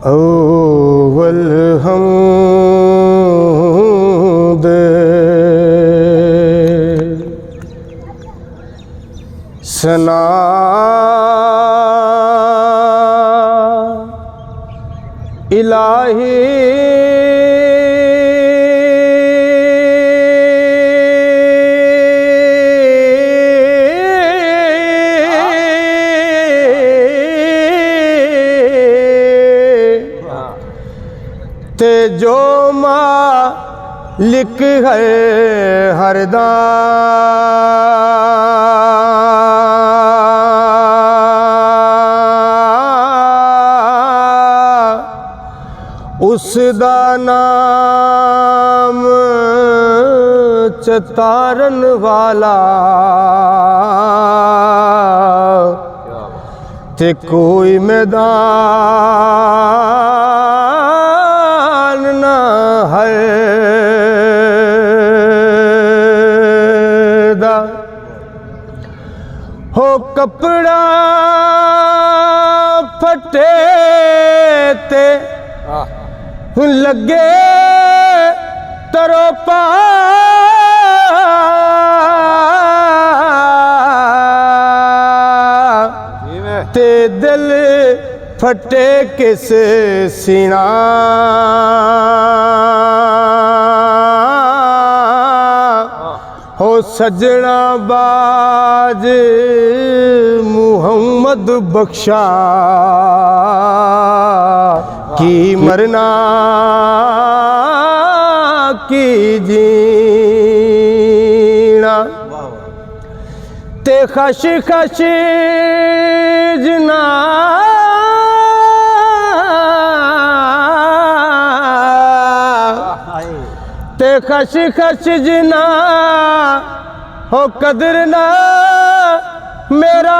अव्वल हमद सना इलाही ते जो मालिक है हरदा उसदा नाम चतारन वाला ते कोई मैदान ना है दा हो कपड़ा फटे ते लगे तरोपा ते दिल फटे किस सीना हो सजना बाज मुहम्मद बख्शा की मरना की जीना ते खश खश जना ते खश खश जना हो कदर ना मेरा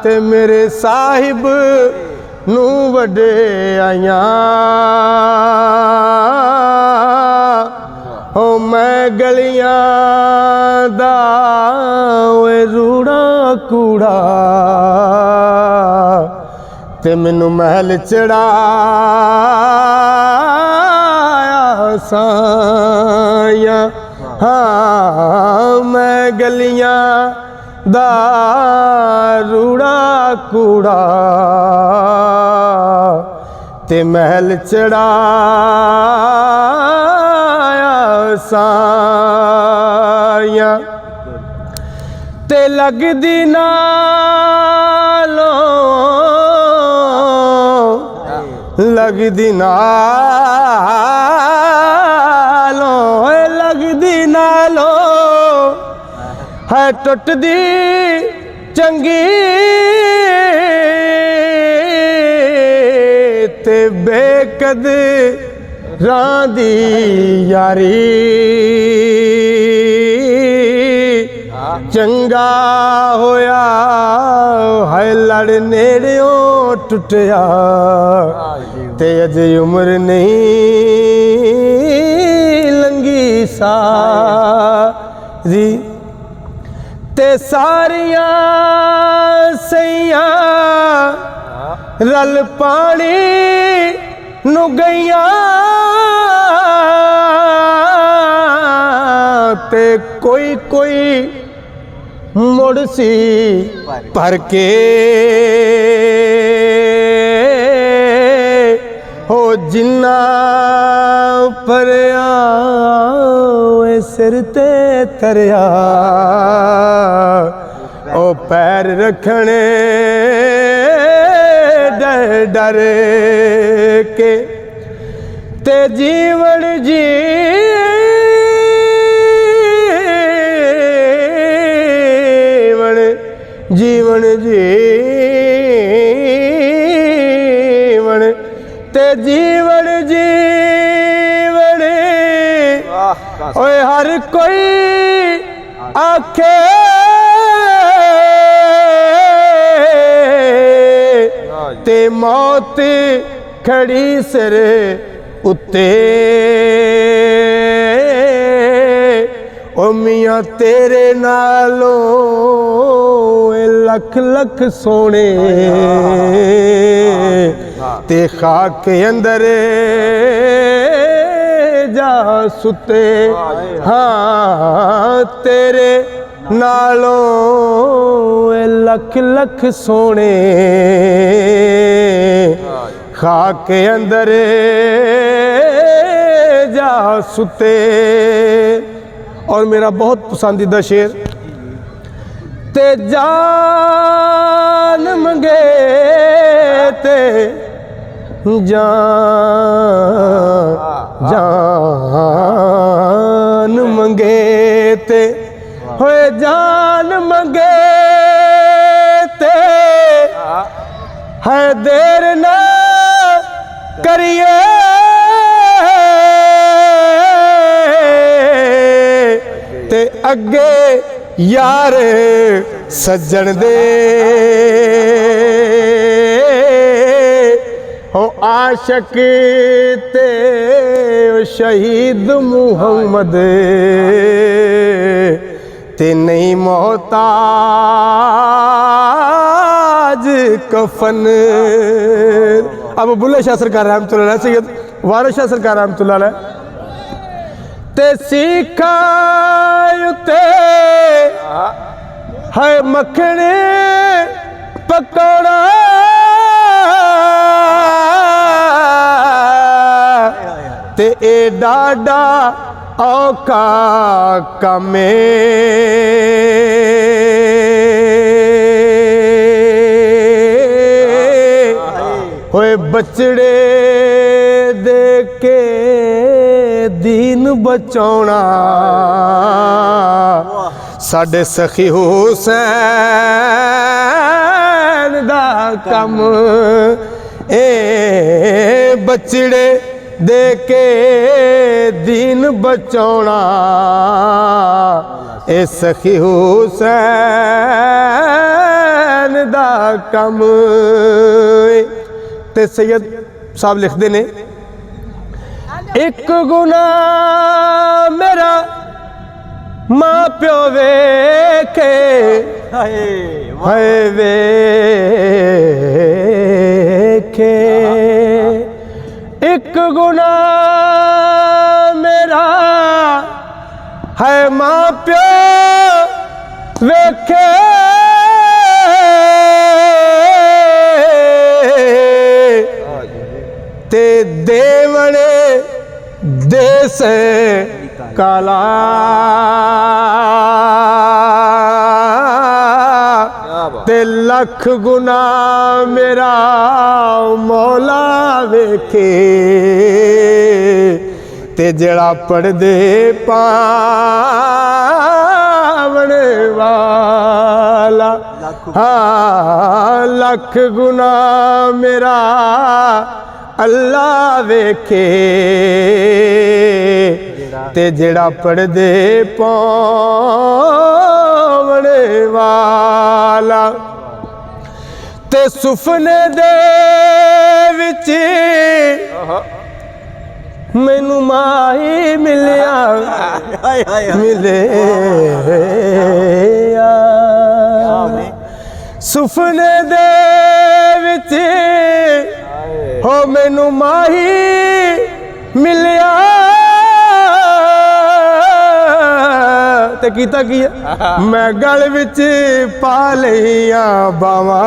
ते मेरे साहिब नू वडे आया हो मैं गलियां दा ओए रूड़ा कूड़ा ते मैनू महल चढ़ाया साया हाँ मैं गलियां दा रूड़ा कूड़ा ते महल चढ़ाया साया ते लगदी नालों लगदी नालों लगदी नालों है टुटदी चंगी ते बेकद रांदी यारी चंगा होया है लड़ नेड़ियों टुटिया ते अजे उम्र नहीं लंगी सारी ते सारियां सैयां रल पानी नु गईयां ते कोई कोई मुड़सी भर के हो जिन्ना परया सिर ते तरया ओ पैर रखने डर डर के ते जीवन जीवन जीवन ते जीवन जीवन ओए हर कोई आखे ते मौत खड़ी सिर उत्ते ओ हो मियाँ तेरे नालों ए लख लख सोने ते खाक अंदर जा सुते हाँ तेरे नालों ए लख लख सोने खाक अंदर जा सुते। और मेरा बहुत पसंदीदा शेर ते जान मंगे ते जान मंगे ते होए जान मंगे ते है देर ना करिए ते अगे यार सज्जन दे हो आशिक ते शहीद मुहम्मद ते नहीं मोहताज कफन। अब बुल्ले शाह सरकार रहमतुल्लाह अलैह सैयद वारिस शाह सरकार रहमतुल्लाह अलैह ते सीखायुते है मखण पकौड़ा ते ए डाडा औखा कमे होए बचड़े दे के दीन बचाउणा साडे सखी हुसैन दा कम ए बचड़े दे के दीन बचाउणा ए सखी हुसैन दा कम। ते सैयद साहब लिखते ने एक गुनाह मेरा माँ प्यो वेखे हाय वेखे एक गुनाह मेरा है माँ प्यो वेखे ते देवने देश काला ते लख गुना मेरा मौला वेखे ते जड़ा पढ़दे पावन वाला हाँ लख गुना मेरा अल्लाह वेखे ते जड़ा पढ़दे पावन वाला ते सुफने दे विच मैनू माही मिलिया मिले सुफने दे विच हो मैनू माही मिलिया ते कीता की मैं गल विच पा लिया बावा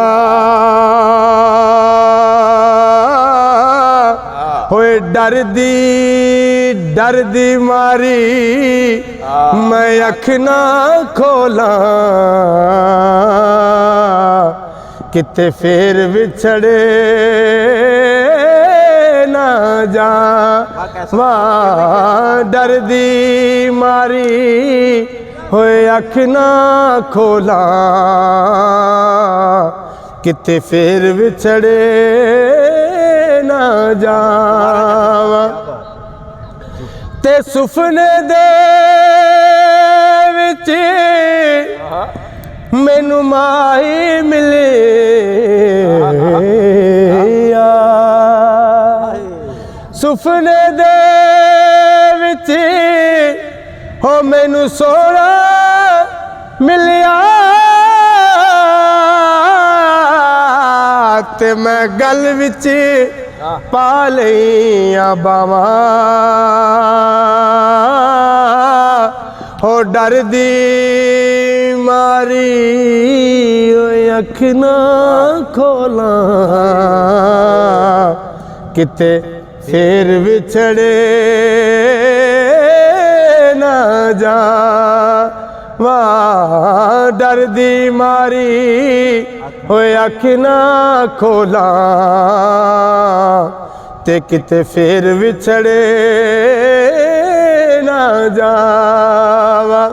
होए डर दी मारी मैं अख ना खोला किते फेर विछड़े ना जा वाह डर दी मारी होए अख ना खोला किते फेर विछड़े ना जावा ते सुफने दे विच मैनू माही मिले सुफने दे विच हो मैनू सोना ਮਿਲਿਆ ਤੇ ਮੈਂ ਗਲ ਵਿੱਚ ਪਾ ਲਈਆਂ ਬਾਵਾਂ ਹੋ ਡਰਦੀ ਮਾਰੀ ਓਏ ਅੱਖ ਨਾ ਖੋਲਾਂ ਕਿਤੇ ਫੇਰ ਵਿਛੜੇ ਨਾ ਜਾਵਾਂ ਡਰਦੀ ਮਾਰੀ ਹੋਏ ਅੱਖ ਨਾ ਖੋਲਾਂ ਤੇ ਕਿਤੇ ਫੇਰ ਵਿਛੜੇ ਨਾ ਜਾਵਾਂ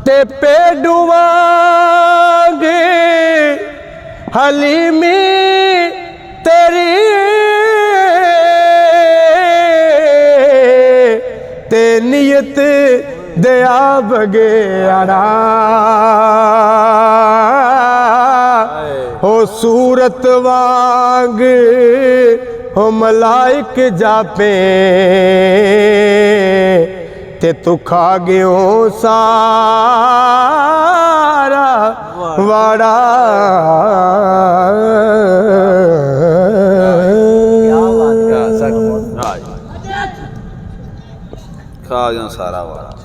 ਤੇ ਭੇਡੂ ਵਾਂਗ ਹਲੀਮੀ ਤੇਰੀ ਤੇ ਨੀਅਤ ਦਇਆ ਬਗਿਆੜਾ ਹੋ ਸੂਰਤ ਵਾਂਗ ਹੋ ਮਲਾਇਕ ਜਾਪੇ ਤੇ ਤੂੰ ਖਾ ਗਿਓ ਸਾਰਾ ਵਾੜਾ ਖਾ ਗਿਆ ਸਾਰਾ ਵਾ